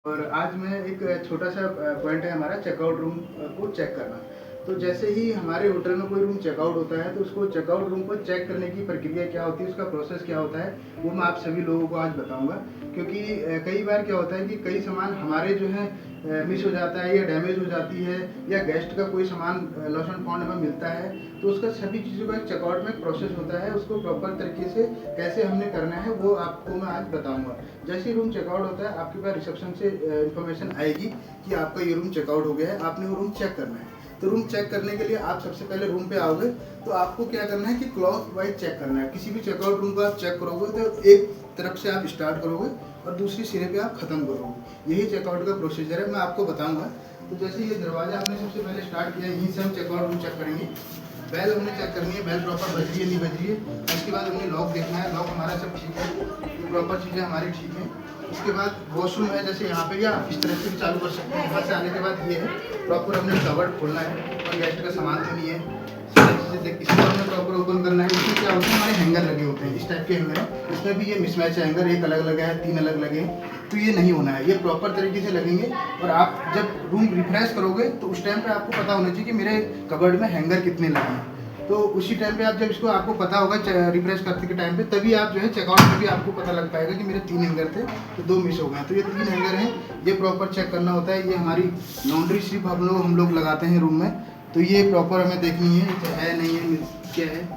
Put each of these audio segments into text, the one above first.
और आज मैं एक छोटा-सा पॉइंट है हमारा चेकआउट रूम को चेक करना। तो जैसे ही हमारे होटल में कोई रूम चेकआउट होता है, तो उसको चेकआउट रूम को चेक करने की प्रक्रिया क्या होती है, उसका प्रोसेस क्या होता है, वो मैं आप सभी लोगों को आज बताऊँगा। क्योंकि कई बार क्या होता है कि कई सामान हमारे जो है मिस हो जाता है या डैमेज हो जाती है या गेस्ट का कोई सामान लॉस्ट एंड फाउंड हमें मिलता है, तो उसका सभी चीज़ों का एक चेकआउट में एक प्रोसेस होता है, उसको प्रॉपर तरीके से कैसे हमने करना है वो आपको मैं आज बताऊँगा। जैसे ही रूम चेकआउट होता है, आपके पास रिसेप्शन से इन्फॉर्मेशन आएगी कि आपका ये रूम चेकआउट हो गया है, आपने वो रूम चेक करना है। तो रूम चेक करने के लिए आप सबसे पहले रूम पे आओगे, तो आपको क्या करना है कि क्लॉक वाइज चेक करना है। किसी भी चेकआउट रूम को आप चेक करोगे तो एक तरफ से आप स्टार्ट करोगे और दूसरी सिरे पे आप खत्म करोगे। यही चेकआउट का प्रोसीजर है, मैं आपको बताऊंगा। तो जैसे ये दरवाजा हमने सबसे पहले स्टार्ट किया, यहीं से हम चेकआउट रूम चेक करेंगे। बेल हमने चेक करनी है, बेल प्रॉपर बज रही है नहीं बज रही है। उसके बाद हमें लॉक देखना है, लॉक हमारा सब ठीक है, प्रॉपर चीज़ें हमारी ठीक हैं। उसके बाद वॉशरूम है, जैसे यहाँ पे या इस तरह से भी चालू कर सकते हैं। यहाँ से आने के बाद ये है, प्रॉपर हमने कवर्ड खोलना है और गेस्ट का सामान तो नहीं है, सारी चीज़ें देख इसको हमने प्रॉपर ओपन करना है। इसमें क्या होता है, हमारे हैंगर लगे होते हैं, इस टाइप के हैंगर हैं। इसमें भी ये मिसमैच हैंगर, एक अलग लगा है, 3 अलग लगे हैं, तो ये नहीं होना है, ये प्रॉपर तरीके से लगेंगे। और आप जब रूम रिफ्रेश करोगे तो उस टाइम पे आपको पता होना चाहिए कि मेरे कबर्ड में हैंगर कितने लगे हैं। तो उसी टाइम पे आप जब इसको आपको पता होगा रिफ्रेश करते के टाइम पे, तभी आप जो है चेकआउट में भी आपको पता लग पाएगा कि मेरे 3 हैंगर थे तो 2 मिस हो गए। तो ये 3 हैंगर हैं, ये प्रॉपर चेक करना होता है। ये हमारी लॉन्ड्री स्ट्रिप हम लोग लगाते हैं रूम में, तो ये प्रॉपर हमें देखनी है नहीं है, क्या है।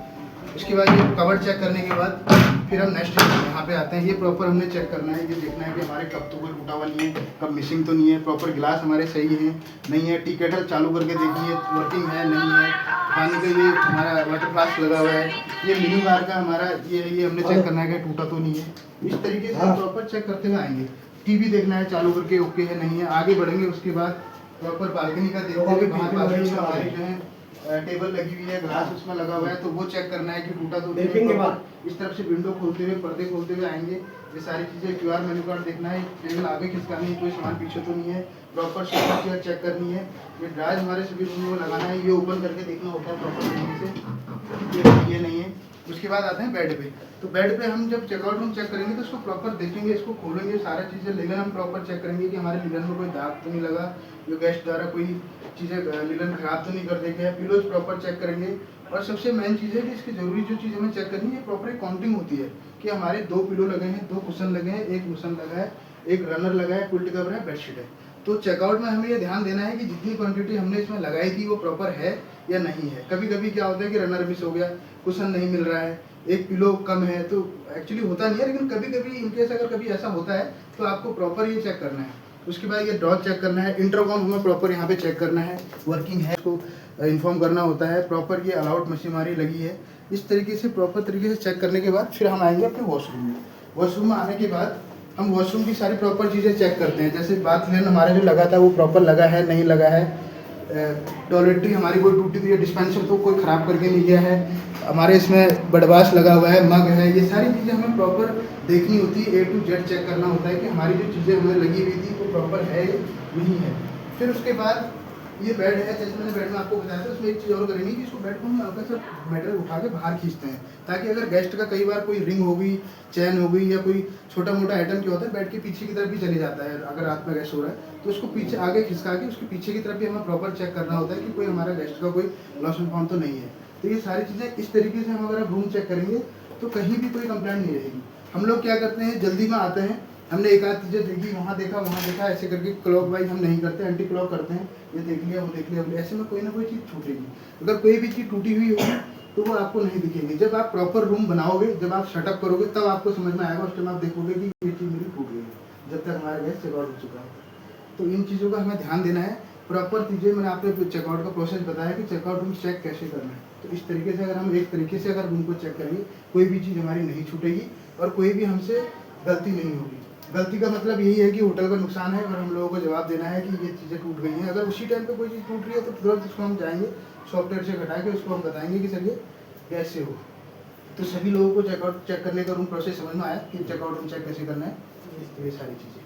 उसके बाद ये कवर चेक करने के बाद फिर हम नेक्स्ट यहाँ पे आते हैं। ये प्रॉपर हमने चेक करना है, ये देखना है कि हमारे कब तो कोई टूटा हुआ नहीं है, कब मिसिंग तो नहीं है, प्रॉपर गिलास हमारे सही है नहीं है, टी केटल चालू करके देखिए वर्किंग है नहीं है, पानी का ये हमारा वाटर फ्लास्क लगा हुआ है, ये मिनी बार का हमारा ये हमने चेक करना है कि टूटा तो नहीं है। इस तरीके से हम प्रॉपर चेक करते हुए आएंगे। टीवी देखना है चालू करके ओके है नहीं है, आगे बढ़ेंगे। उसके बाद प्रॉपर बालकनी का देखते हैं, बालकनी में हमारी जो है टेबल लगी हुई है, ग्लास उसमें लगा हुआ है, तो वो चेक करना है कि टूटा तो नहीं है। इस तरफ से विंडो खोलते हुए पर्दे खोलते हुए आएंगे, ये सारी चीज़ें क्यूआर मेनू कार्ड देखना है, टेबल आगे खिसकानी है, कोई सामान पीछे तो नहीं है, प्रॉपर सोफा चेयर चेक करनी है। ये ड्राइज हमारे सभी रूम में लगाना है, ये ओपन करके देखना होता है प्रॉपर तरीके से, ये नहीं है। उसके बाद आते हैं बेड पे। तो बेड पे हम जब चेकआउट रूम चेक करेंगे तो इसको प्रॉपर देखेंगे, इसको खोलेंगे, सारी चीज़ें लिनन हम प्रॉपर चेक करेंगे कि हमारे लिनन में कोई दाग तो नहीं लगा, जो गेस्ट द्वारा कोई चीज़ें लिनन खराब तो नहीं कर देंगे। पिलोज प्रॉपर चेक करेंगे। और सबसे मेन चीज़ है कि इसकी जरूरी जो चीज़ हमें चेक करनी है, प्रॉपर काउंटिंग होती है कि हमारे 2 पिलो लगे हैं, 2 कुशन लगे हैं, 1 कुशन लगा है, 1 रनर लगा है, क्विल्ट कवर है, बेडशीट है। तो चेकआउट में हमें ये ध्यान देना है कि जितनी क्वांटिटी हमने इसमें लगाई थी वो प्रॉपर है या नहीं है। कभी कभी क्या होता है कि रनर मिस हो गया, कुशन नहीं मिल रहा है, 1 पिलो कम है, तो एक्चुअली होता नहीं है, लेकिन कभी कभी इनकेस अगर कभी ऐसा होता है तो आपको प्रॉपर ये चेक करना है। उसके बाद ये डॉट चेक करना है, इंटरकॉम हमें प्रॉपर यहाँ पे चेक करना है, वर्किंग है उसको इन्फॉर्म करना होता है, प्रॉपर ये अलाउड मशीन हमारी लगी है। इस तरीके से प्रॉपर तरीके से चेक करने के बाद फिर हम आएंगे अपने वॉशरूम में। वॉशरूम में आने के बाद हम वॉशरूम की सारी प्रॉपर चीज़ें चेक करते हैं, जैसे बाथ लेन हमारा जो लगा था वो प्रॉपर लगा है नहीं लगा है, टॉयलेटरी हमारी कोई टूटी हुई है, डिस्पेंसर तो कोई ख़राब करके नहीं गया है, हमारे इसमें बड़वाश लगा हुआ है, मग है, ये सारी चीज़ें हमें प्रॉपर देखनी होती है। A to Z चेक करना होता है कि हमारी जो चीज़ें हमें लगी हुई थी वो प्रॉपर है नहीं है। फिर उसके बाद ये बेड है, जैसे मैंने बेड में आपको बताया था, उसमें एक चीज़ और करेंगे कि इसको बेड को हम हल्का सा मेटेरियल उठा के बाहर खींचते हैं, ताकि अगर गेस्ट का कई बार कोई रिंग हो गई, चैन हो गई या कोई छोटा मोटा आइटम क्या होता है बेड के पीछे की तरफ भी चले जाता है, अगर रात में गेस्ट हो रहा है तो उसको पीछे आगे खिसका के उसके पीछे की तरफ भी हमें प्रॉपर चेक करना होता है कि कोई हमारा गेस्ट का कोई लॉस एंड फाउंड तो नहीं है। तो ये सारी चीज़ें इस तरीके से हम अगर रूम चेक करेंगे तो कहीं भी कोई कंप्लेंट नहीं रहेगी। हम लोग क्या करते हैं, जल्दी में आते हैं, हमने एक आध चीज़ें देखी, वहाँ देखा, ऐसे करके क्लॉक वाइज हम नहीं करते, एंटी क्लॉक करते हैं, ये देख लिया वो देख लिया, ऐसे में कोई ना कोई चीज़ छूटेगी। अगर कोई भी चीज़ टूटी हुई होगी तो वो आपको नहीं दिखेगी। जब आप प्रॉपर रूम बनाओगे, जब आप सेटअप करोगे, तब आपको समझ में आएगा, उस टाइम आप देखोगे कि ये चीज़ मेरी टूट गई है, जब तक हमारा गैस चेकआउट हो चुका है। तो इन चीज़ों का हमें ध्यान देना है। प्रॉपर चीज़ें मैंने आपको चेकआउट का प्रोसेस बताया कि चेकआउट रूम चेक कैसे करना है। तो इस तरीके से अगर हम एक तरीके से अगर रूम को चेक करेंगे, कोई भी चीज़ हमारी नहीं छूटेगी और कोई भी हमसे गलती नहीं होगी। गलती का मतलब यही है कि होटल का नुकसान है और हम लोगों को जवाब देना है कि ये चीज़ें टूट गई हैं। अगर उसी टाइम पे कोई चीज़ टूट रही है तो तुरंत उसको हम जाएंगे सॉफ्टवेयर से घटा के उसको हम बताएंगे कि सर ये कैसे हो। तो सभी लोगों को चेकआउट चेक करने का रूम प्रोसेस समझ में आया कि चेकआउट रूम चेक कैसे करना है, ये सारी चीज़ें।